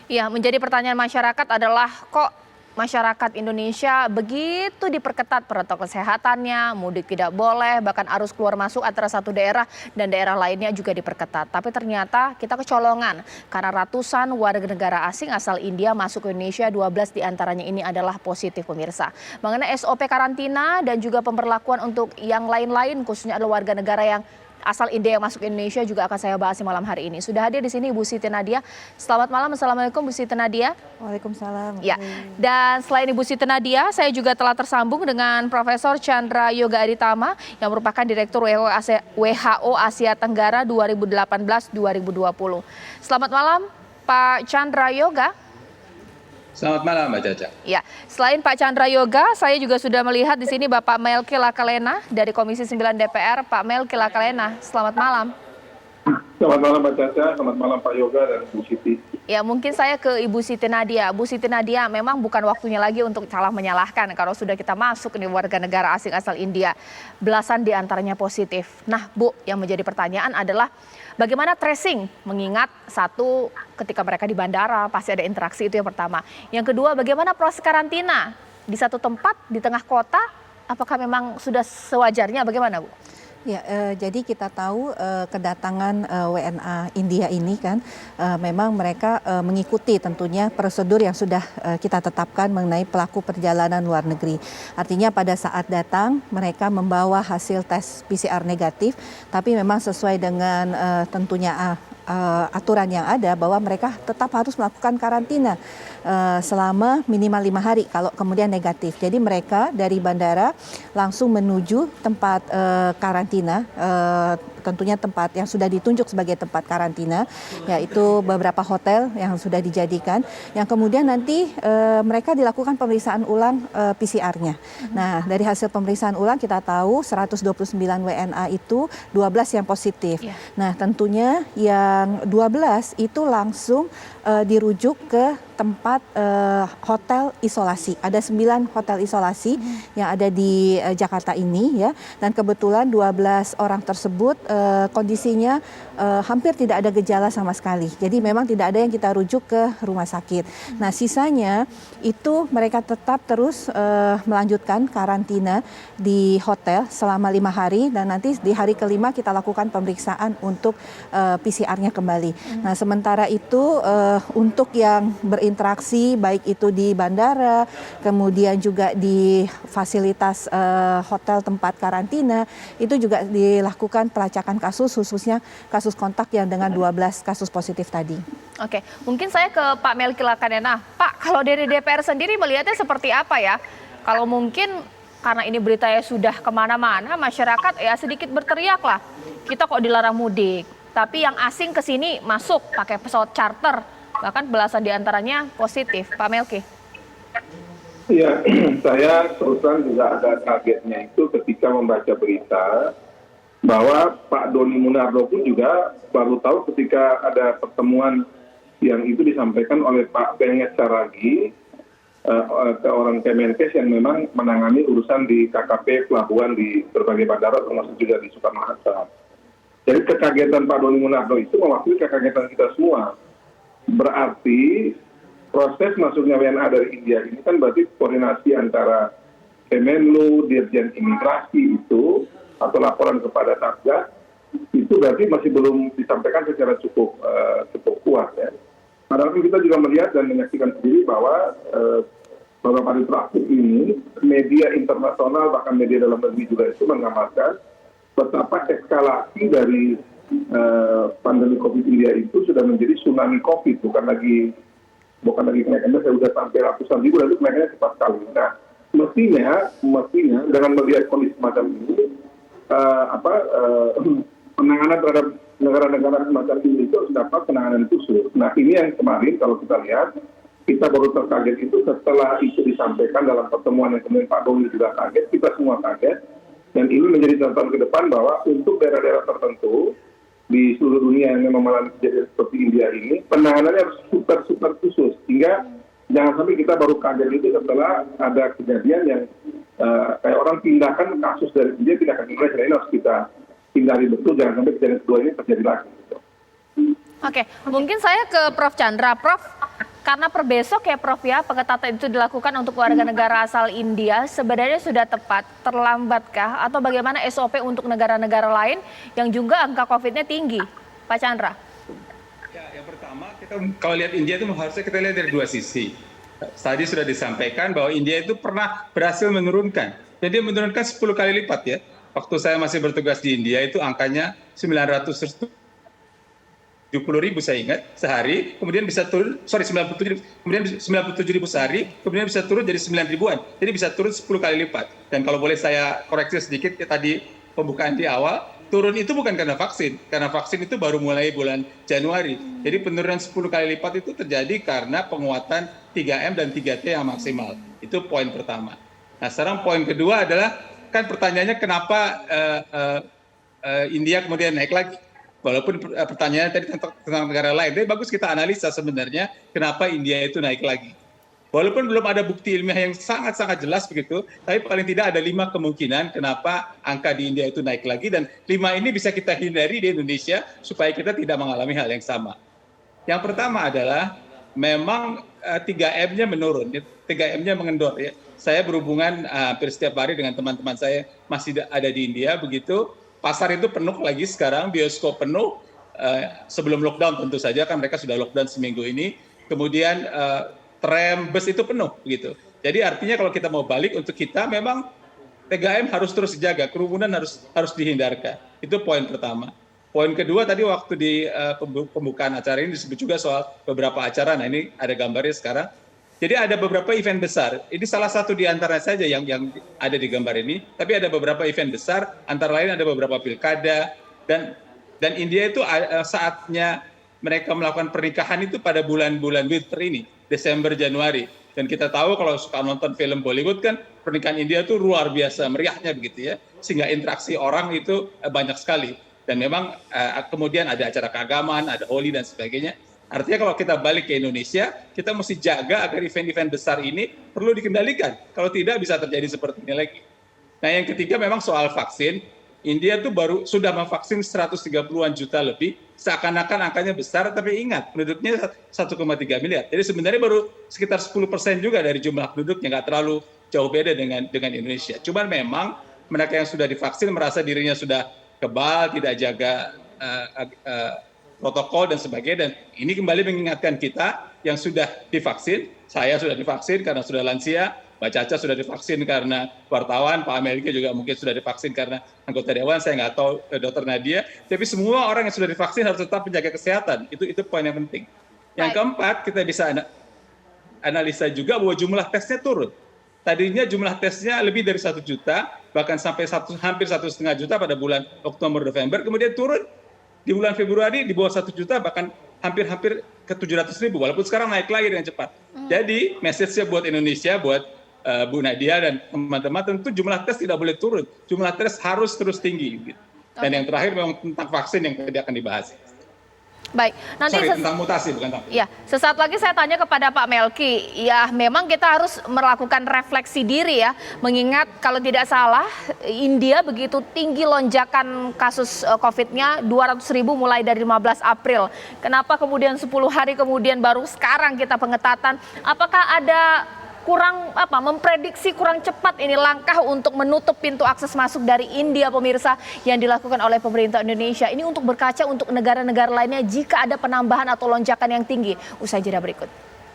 Ya, menjadi pertanyaan masyarakat adalah kok masyarakat Indonesia begitu diperketat protokol kesehatannya, mudik tidak boleh, bahkan arus keluar masuk antara satu daerah dan daerah lainnya juga diperketat. Tapi ternyata kita kecolongan karena ratusan warga negara asing asal India masuk ke Indonesia, 12 diantaranya ini adalah positif pemirsa. Mengenai SOP karantina dan juga pemberlakuan untuk yang lain-lain khususnya adalah warga negara yang asal India yang masuk ke Indonesia juga akan saya bahas di malam hari ini. Sudah hadir di sini Ibu Siti Nadia. Selamat malam, Assalamualaikum Bu Siti Nadia. Waalaikumsalam. Ya, dan selain Ibu Siti Nadia, saya juga telah tersambung dengan Profesor Chandra Yoga Aditama yang merupakan Direktur WHO Asia Tenggara 2018-2020. Selamat malam Pak Chandra Yoga. Selamat malam Mbak Caca. Ya, selain Pak Chandra Yoga, saya juga sudah melihat di sini Bapak Melki Lakalena dari Komisi 9 DPR. Pak Melki Lakalena, selamat malam. Selamat malam Mbak Caca, selamat malam Pak Yoga dan Bu Siti. Ya, mungkin saya ke Ibu Siti Nadia. Bu Siti Nadia, memang bukan waktunya lagi untuk salah menyalahkan kalau sudah kita masuk ke warga negara asing asal India. Belasan diantaranya positif. Nah Bu, yang menjadi pertanyaan adalah bagaimana tracing? Mengingat satu, ketika mereka di bandara pasti ada interaksi, itu yang pertama. Yang kedua, bagaimana proses karantina? Di satu tempat, di tengah kota, apakah memang sudah sewajarnya? Bagaimana Bu? Ya, jadi kita tahu kedatangan WNA India ini kan memang mereka mengikuti tentunya prosedur yang sudah kita tetapkan mengenai pelaku perjalanan luar negeri. Artinya pada saat datang mereka membawa hasil tes PCR negatif, tapi memang sesuai dengan tentunya aturan yang ada bahwa mereka tetap harus melakukan karantina selama minimal 5 hari kalau kemudian negatif. Jadi mereka dari bandara langsung menuju tempat karantina, tentunya tempat yang sudah ditunjuk sebagai tempat karantina, yaitu beberapa hotel yang sudah dijadikan, yang kemudian nanti mereka dilakukan pemeriksaan ulang PCR-nya. Nah, dari hasil pemeriksaan ulang kita tahu 129 WNA itu 12 yang positif. Nah, tentunya yang 12 itu langsung dirujuk ke tempat hotel isolasi. Ada 9 hotel isolasi yang ada di Jakarta ini ya. Dan kebetulan 12 orang tersebut kondisinya hampir tidak ada gejala sama sekali. Jadi memang tidak ada yang kita rujuk ke rumah sakit. Nah, sisanya itu mereka tetap terus melanjutkan karantina di hotel selama 5 hari dan nanti di hari kelima kita lakukan pemeriksaan untuk PCR-nya kembali. Nah, sementara itu untuk yang berinteraksi baik itu di bandara, kemudian juga di fasilitas hotel tempat karantina, itu juga dilakukan pelacakan kasus, khususnya kasus kontak yang dengan 12 kasus positif tadi. Oke, mungkin saya ke Pak Melki Lakalena. Pak, kalau dari DPR sendiri melihatnya seperti apa ya? Kalau mungkin karena ini beritanya sudah kemana-mana, masyarakat ya sedikit berteriak lah. Kita kok dilarang mudik, tapi yang asing ke sini masuk pakai pesawat charter, bahkan belasan diantaranya positif. Pak Melki. Iya, saya terus terang juga ada kagetnya itu ketika membaca berita bahwa Pak Doni Monardo pun juga baru tahu ketika ada pertemuan yang itu disampaikan oleh Pak Benget Saragi ke orang Kemenkes yang memang menangani urusan di KKP pelabuhan di berbagai bandara termasuk juga di Soekarno-Hatta. Jadi kekagetan Pak Doni Monardo itu mewakili kekagetan kita semua. Berarti proses masuknya WNA dari India ini kan berarti koordinasi antara Kemenlu, Dirjen Imigrasi itu atau laporan kepada Satgas itu berarti masih belum disampaikan secara cukup kuat ya. Padahal kita juga melihat dan menyaksikan sendiri bahwa beberapa hari terakhir ini media internasional bahkan media dalam negeri juga itu menggambarkan betapa eskalasi dari pandemi COVID India itu sudah menjadi tsunami COVID, bukan lagi kenaikannya saya sudah sampai ratusan ribu, lalu kenaikannya cepat sekali. Nah, mestinya dengan melihat kondisi semacam ini, penanganan terhadap negara-negara semacam ini itu harus dapat penanganan khusus. Nah, ini yang kemarin kalau kita lihat, kita baru terkaget itu setelah itu disampaikan dalam pertemuan yang kemudian Pak Doni juga kaget, kita semua kaget, dan ini menjadi catatan ke depan bahwa untuk daerah-daerah tertentu di seluruh dunia yang memang mengalami kejadian seperti India ini, penanganannya harus super khusus. Hingga jangan sampai kita baru kaget itu setelah ada kejadian yang kayak orang pindahkan kasus dari India, pindahkan ke Indonesia. Ini harus kita hindari betul, jangan sampai kejadian kedua ini terjadi lagi. Oke, mungkin saya ke Prof. Chandra. Prof, karena per besok ya Prof ya, pengetatan itu dilakukan untuk warga negara asal India, sebenarnya sudah tepat, terlambatkah? Atau bagaimana SOP untuk negara-negara lain yang juga angka COVID-nya tinggi? Pak Chandra. Ya, yang pertama kita kalau lihat India itu harusnya kita lihat dari dua sisi. Tadi sudah disampaikan bahwa India itu pernah berhasil menurunkan. Jadi menurunkan 10 kali lipat ya. Waktu saya masih bertugas di India itu angkanya 970.000 saya ingat sehari, kemudian bisa turun, 97.000, kemudian 97.000 sehari, kemudian bisa turun jadi 9 ribuan. Jadi bisa turun 10 kali lipat. Dan kalau boleh saya koreksi sedikit ya, tadi pembukaan di awal, turun itu bukan karena vaksin itu baru mulai bulan Januari. Jadi penurunan 10 kali lipat itu terjadi karena penguatan 3M dan 3T yang maksimal. Itu poin pertama. Nah sekarang poin kedua adalah, kan pertanyaannya kenapa India kemudian naik lagi? Walaupun pertanyaannya tadi tentang negara lain, tapi bagus kita analisa sebenarnya kenapa India itu naik lagi. Walaupun belum ada bukti ilmiah yang sangat-sangat jelas begitu, tapi paling tidak ada 5 kemungkinan kenapa angka di India itu naik lagi, dan 5 ini bisa kita hindari di Indonesia supaya kita tidak mengalami hal yang sama. Yang pertama adalah memang 3M-nya menurun, 3M-nya mengendor ya. Saya berhubungan hampir setiap hari dengan teman-teman saya masih ada di India begitu. Pasar itu penuh lagi sekarang, bioskop penuh. Sebelum lockdown tentu saja kan mereka sudah lockdown seminggu ini. Kemudian tram, bus itu penuh begitu. Jadi artinya kalau kita mau balik untuk kita memang 3M harus terus dijaga, kerumunan harus dihindarkan. Itu poin pertama. Poin kedua tadi waktu di pembukaan acara ini disebut juga soal beberapa acara. Nah ini ada gambarnya sekarang. Jadi ada beberapa event besar. Ini salah satu di antara saja yang ada di gambar ini. Tapi ada beberapa event besar. Antara lain ada beberapa pilkada dan India itu saatnya mereka melakukan pernikahan itu pada bulan-bulan winter ini, Desember Januari. Dan kita tahu kalau suka nonton film Bollywood kan pernikahan India itu luar biasa meriahnya begitu ya. Sehingga interaksi orang itu banyak sekali. Dan memang kemudian ada acara keagamaan, ada Holi dan sebagainya. Artinya kalau kita balik ke Indonesia, kita mesti jaga agar event-event besar ini perlu dikendalikan. Kalau tidak bisa terjadi seperti ini lagi. Nah yang ketiga memang soal vaksin. India tuh baru sudah memvaksin 130-an juta lebih. Seakan-akan angkanya besar, tapi ingat penduduknya 1,3 miliar. Jadi sebenarnya baru sekitar 10% juga dari jumlah penduduknya, nggak terlalu jauh beda dengan Indonesia. Cuman memang mereka yang sudah divaksin merasa dirinya sudah kebal, tidak jaga protokol dan sebagainya, dan ini kembali mengingatkan kita yang sudah divaksin. Saya sudah divaksin karena sudah lansia, Mbak Caca sudah divaksin karena wartawan, Pak Amerika juga mungkin sudah divaksin karena anggota dewan, saya nggak tahu Dr. Nadia, tapi semua orang yang sudah divaksin harus tetap menjaga kesehatan, itu poin yang penting. Yang keempat, kita bisa analisa juga bahwa jumlah tesnya turun. Tadinya jumlah tesnya lebih dari 1 juta, bahkan sampai hampir 1,5 juta pada bulan Oktober-November, kemudian turun di bulan Februari di bawah 1 juta, bahkan hampir ke 700.000, walaupun sekarang naik lagi dengan cepat. Jadi message-nya buat Indonesia, buat Bu Nadia dan teman-teman, tentu jumlah tes tidak boleh turun. Jumlah tes harus terus tinggi. Gitu. Dan yang terakhir memang tentang vaksin yang tadi akan dibahas. Baik, nanti tentang mutasi bukan tentang. Ya, sesaat lagi saya tanya kepada Pak Melki. Ya, memang kita harus melakukan refleksi diri ya, mengingat kalau tidak salah India begitu tinggi lonjakan kasus COVID-nya 200.000 mulai dari 15 April. Kenapa kemudian 10 hari kemudian baru sekarang kita pengetatan? Apakah ada memprediksi kurang cepat ini langkah untuk menutup pintu akses masuk dari India, pemirsa, yang dilakukan oleh pemerintah Indonesia ini untuk berkaca untuk negara-negara lainnya jika ada penambahan atau lonjakan yang tinggi. Usai jeda berikut.